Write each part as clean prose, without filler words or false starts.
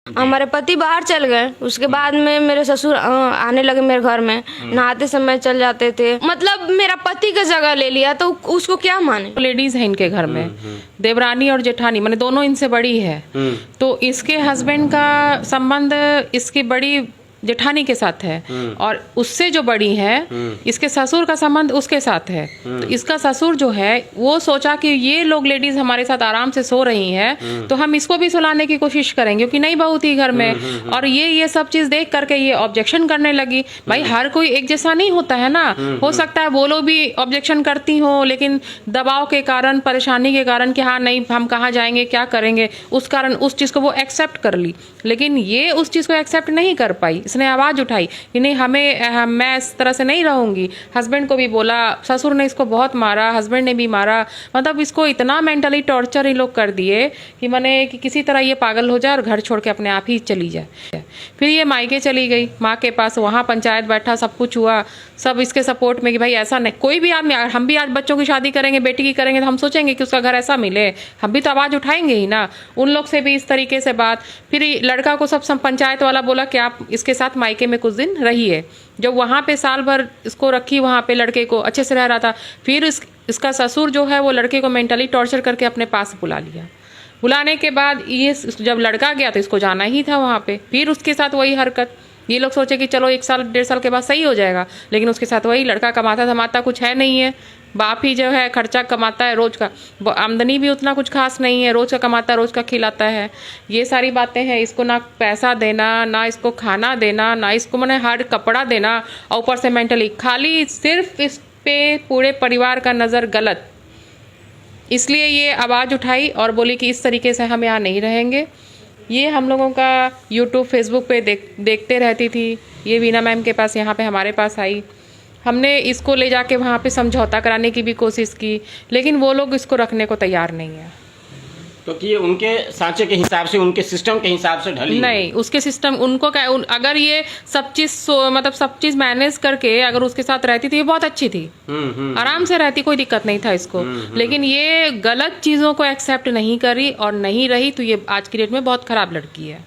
हमारे पति बाहर चल गए, उसके बाद में मेरे ससुर आने लगे मेरे घर में, नहाते समय चल जाते थे। मतलब मेरा पति का जगह ले लिया तो उसको क्या माने। लेडीज है इनके घर में, देवरानी और जेठानी, माने दोनों इनसे बड़ी है। तो इसके हस्बैंड का संबंध इसकी बड़ी जेठानी के साथ है, और उससे जो बड़ी है इसके ससुर का संबंध उसके साथ है। तो इसका ससुर जो है वो सोचा कि ये लोग लेडीज हमारे साथ आराम से सो रही हैं, तो हम इसको भी सुलाने की कोशिश करेंगे, क्योंकि नई बहू थी घर में। और ये सब चीज देख करके ये ऑब्जेक्शन करने लगी। भाई हर कोई एक जैसा नहीं होता है ना, हो सकता है वो लोग भी ऑब्जेक्शन करती हो, लेकिन दबाव के कारण, परेशानी के कारण कि हाँ नहीं हम कहाँ जाएंगे, क्या करेंगे, उस कारण उस चीज को वो एक्सेप्ट कर ली। लेकिन ये उस चीज को एक्सेप्ट नहीं कर पाई, इसने आवाज उठाई कि नहीं मैं इस तरह से नहीं रहूंगी। हस्बैंड को भी बोला, ससुर ने इसको बहुत मारा, हस्बैंड ने भी मारा। मतलब इसको इतना मेंटली टॉर्चर ये लोग कर दिए कि मैंने कि किसी तरह ये पागल हो जाए और घर छोड़ के अपने आप ही चली जाए। फिर ये मायके चली गई माँ के पास, वहाँ पंचायत बैठा, सब कुछ हुआ, सब इसके सपोर्ट में कि भाई ऐसा नहीं, कोई भी आदमी, हम भी आज बच्चों की शादी करेंगे, बेटी की करेंगे, तो हम सोचेंगे कि उसका घर ऐसा मिले, हम भी तो आवाज उठाएंगे ही ना। उन लोग से भी इस तरीके से बात। फिर लड़का को सब पंचायत वाला बोला कि आप इसके साथ मायके में कुछ दिन रहिए। जब वहाँ पे साल भर इसको रखी, वहाँ पे लड़के को अच्छे से रह रहा था। फिर इसका ससुर जो है वो लड़के को मेंटली टॉर्चर करके अपने पास बुला लिया। बुलाने के बाद ये जब लड़का गया तो इसको जाना ही था वहाँ पे, फिर उसके साथ वही हरकत। ये लोग सोचे कि चलो 1 साल 1.5 साल के बाद सही हो जाएगा, लेकिन उसके साथ वही, लड़का कमाता धमाता कुछ है नहीं है, बाप ही जो है खर्चा कमाता है, रोज का आमदनी भी उतना कुछ खास नहीं है, रोज का कमाता है, रोज का खिलाता है। ये सारी बातें हैं, इसको ना पैसा देना, ना इसको खाना देना, ना इसको मैंने हर कपड़ा देना, और ऊपर से मेंटली खाली सिर्फ इस पे पूरे परिवार का नज़र गलत। इसलिए ये आवाज़ उठाई और बोली कि इस तरीके से हम यहाँ नहीं रहेंगे। ये हम लोगों का यूट्यूब फेसबुक पे देखते रहती थी। ये वीना मैम के पास, यहाँ पे हमारे पास आई। हमने इसको ले जाके वहाँ पे समझौता कराने की भी कोशिश की, लेकिन वो लोग इसको रखने को तैयार नहीं है। तो कि उनके सांचे के हिसाब से, उनके सिस्टम के हिसाब से ढली नहीं, उसके सिस्टम उनको क्या, अगर ये सब चीज मतलब सब चीज मैनेज करके अगर उसके साथ रहती थी, ये बहुत अच्छी थी, आराम से रहती, कोई दिक्कत नहीं था इसको। लेकिन ये गलत चीजों को एक्सेप्ट नहीं करी और नहीं रही, तो ये आज की डेट में बहुत खराब लड़की है।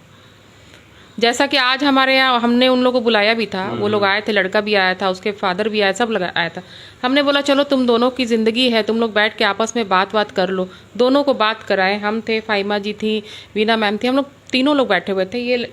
जैसा कि आज हमारे यहाँ हमने उन लोगों को बुलाया भी था, वो लोग आए थे, लड़का भी आया था, उसके फादर भी आए, सब लोग आया था। हमने बोला चलो तुम दोनों की ज़िंदगी है, तुम लोग बैठ के आपस में बात कर लो। दोनों को बात कराए, हम थे, फाइमा जी थी, वीना मैम थी, हम लोग तीनों लोग बैठे हुए थे,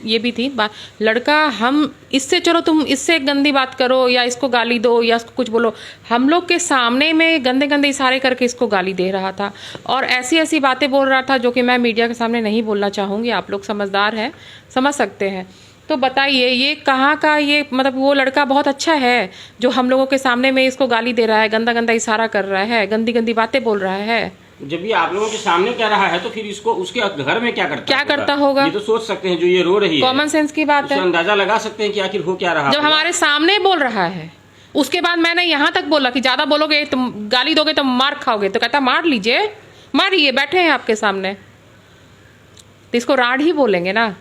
ये भी थी बात। लड़का, हम इससे, चलो तुम इससे गंदी बात करो या इसको गाली दो या इसको कुछ बोलो, हम लोग के सामने में गंदे गंदे इशारे करके इसको गाली दे रहा था और ऐसी ऐसी बातें बोल रहा था जो कि मैं मीडिया के सामने नहीं बोलना चाहूँगी। आप लोग समझदार हैं, समझ सकते हैं। तो बताइए ये कहाँ का, ये मतलब वो लड़का बहुत अच्छा है जो हम लोगों के सामने में इसको गाली दे रहा है, गंदा गंदा इशारा कर रहा है, गंदी गंदी बातें बोल रहा है। जब ये आप लोगों के सामने कह रहा है तो फिर इसको उसके घर में क्या करता होगा? ये तो सोच सकते हैं, जो ये रो रही है, कॉमन सेंस की बात है, अंदाजा लगा सकते हैं कि आखिर हो क्या रहा। जब हमारे सामने बोल रहा है, उसके बाद मैंने यहाँ तक बोला कि ज्यादा बोलोगे तुम, गाली दोगे तो मार खाओगे, तो कहता मार लीजिए, मारिए, बैठे हैं आपके सामने, तो इसको राड ही बोलेंगे ना।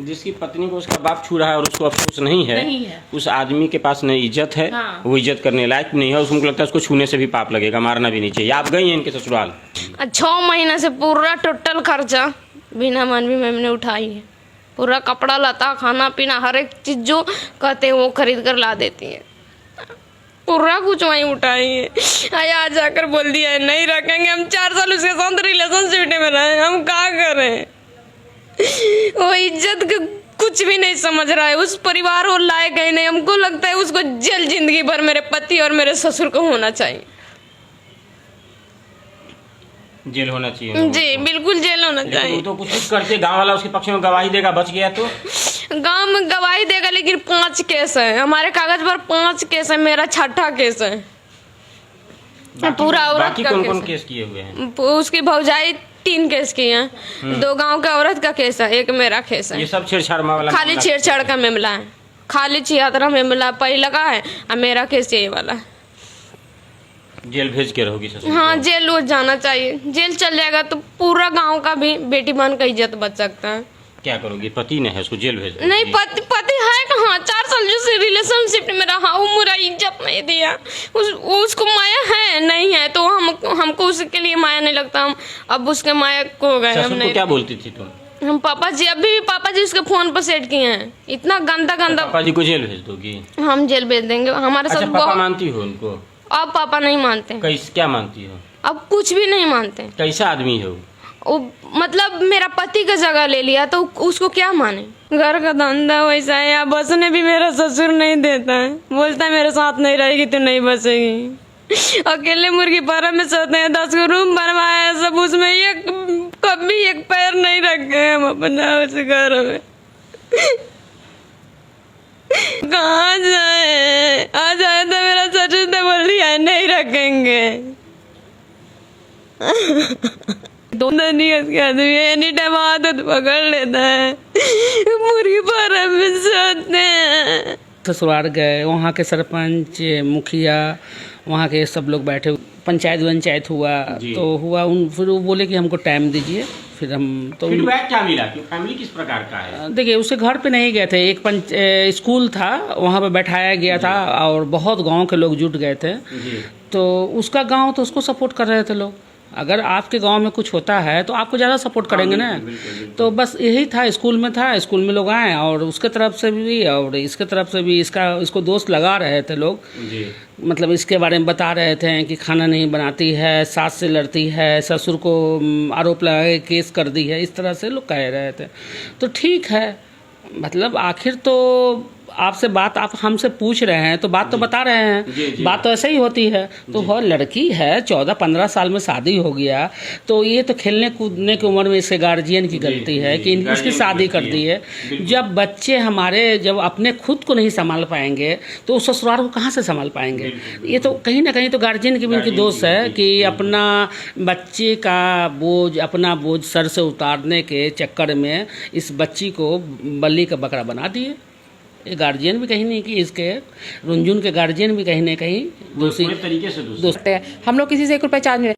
जिसकी पत्नी को उसका बाप छू रहा है और उसको अफसोस नहीं है, उस आदमी के पास नहीं इज्जत है। हाँ। वो इज्जत करने लायक नहीं है, उसको लगता है उसको छूने से भी पाप लगेगा, मारना भी नहीं चाहिए। आप गई हैं इनके ससुराल? 6 महीने से पूरा टोटल खर्चा बिना मानवी मैम ने उठाई है। पूरा कपड़ा लता, खाना पीना, हर एक चीज जो कहते हैं वो खरीद कर ला देती है, पूरा कुछ वहीं उठाई है। आया जाकर बोल दिया है नहीं रखेंगे, हम 4 साल उसके साथ रिलेशनशिप में रहे, हम क्या करें। वो इज्जत का कुछ भी नहीं समझ रहा है, उस परिवार और लायक है नहीं। हमको लगता है उसको जेल जिंदगी भर मेरे पति और मेरे ससुर को होना चाहिए, जेल होना चाहिए जी, बिल्कुल जेल होना चाहिए। तो कुछ करते, गांव वाला उसके पक्ष में गवाही देगा, बच गया तो गांव में गवाही देगा, लेकिन 5 केस है हमारे कागज पर, 5 केस है, मेरा 6ठा केस है। पूरा औरत बाकी कौन केस किए हुए हैं? उसकी भौजाई 3 केस किए हैं, 2 गांव के औरत का केस है, 1 मेरा केस है। ये सब छेड़छाड़ वाला, खाली छेड़छाड़ का मामला है, खाली छियात्रा मामला पहले का है, और मेरा केस यही वाला है। जेल भेज के रहोगी ससुर? हाँ, जेल रोज जाना चाहिए, जेल चल जाएगा तो पूरा गांव का भी बेटी बहन का इज्जत बच सकता है। क्या करोगी? पति ने है उसको जेल भेज? नहीं, पति है कहाँ, 4 साल से रिलेशनशिप में रहा, वो मेरा इज्जत नहीं दिया, उसको माया है नहीं है, तो हमको उसके लिए माया नहीं लगता, हम अब उसके माया को हो गए। हमने क्या बोलती थी तुम? हम पापा जी अभी भी पापा जी उसके फोन पर सेट किए हैं, इतना गंदा गंदा। पापा जी को जेल भेज दोगी? हम जेल भेज देंगे, हमारे अच्छा, साथ पापा बहुत। मानती हो उनको? अब पापा नहीं मानते, क्या मानती हो? अब कुछ भी नहीं मानते। कैसा आदमी है वो मतलब मेरा पति का जगह ले लिया तो उसको क्या माने। घर का धंधा वैसा है, यहाँ बसने भी मेरा ससुर नहीं देता है, बोलता है मेरे साथ नहीं रहेगी तो नहीं बसेगी। अकेले मुर्गी फार्म में सोते हैं, 10 रूम बनवाया है सब, उसमें एक कभी एक पैर नहीं रखे हैं हम अपना उस घर में। कहाँ जाए, आ जाए तो मेरा ससुर तो बोल दिया है नहीं रखेंगे। के आदमी एनी टाइम आदत पकड़ लेता है, मुर्गी फार्म में सोते हैं। ससुराल गए, वहाँ के सरपंच मुखिया वहाँ के सब लोग बैठे, पंचायत हुआ तो हुआ फिर वो बोले कि हमको टाइम दीजिए, फिर हम तो फीडबैक क्या मिला कि फैमिली किस प्रकार का है? देखिए उसके घर पे नहीं गए थे, एक स्कूल था वहाँ पे बैठाया गया था और बहुत गांव के लोग जुट गए थे। तो उसका गांव तो उसको सपोर्ट कर रहे थे लोग। अगर आपके गांव में कुछ होता है तो आपको ज़्यादा सपोर्ट करेंगे ना। तो बस यही था, स्कूल में लोग आए और उसके तरफ से भी और इसके तरफ से भी इसको दोस्त लगा रहे थे लोग। मतलब इसके बारे में बता रहे थे कि खाना नहीं बनाती है, सास से लड़ती है, ससुर को आरोप लगा के केस कर दी है, इस तरह से लोग कह रहे थे। तो ठीक है, मतलब आखिर तो आपसे बात आप हमसे पूछ रहे हैं तो बात तो बता रहे हैं, बात तो ऐसे ही होती है। तो वो लड़की है 14-15 साल में शादी हो गया, तो ये तो खेलने कूदने की उम्र में इसके गार्जियन की गलती है कि इसकी शादी कर दी है। जब बच्चे हमारे जब अपने खुद को नहीं संभाल पाएंगे तो उस ससुराल को कहाँ से संभाल पाएंगे। ये तो कहीं ना कहीं तो गार्जियन की भी इनकी दोष है कि अपना बच्चे का बोझ अपना बोझ सर से उतारने के चक्कर में इस बच्ची को बलि का बकरा बना दिए। ये गार्जियन भी कहीं नहीं कि इसके रुंझुन के गार्जियन भी कहीं ना कहीं दूसरी हम लोग किसी से 1 रुपया चार्ज नहीं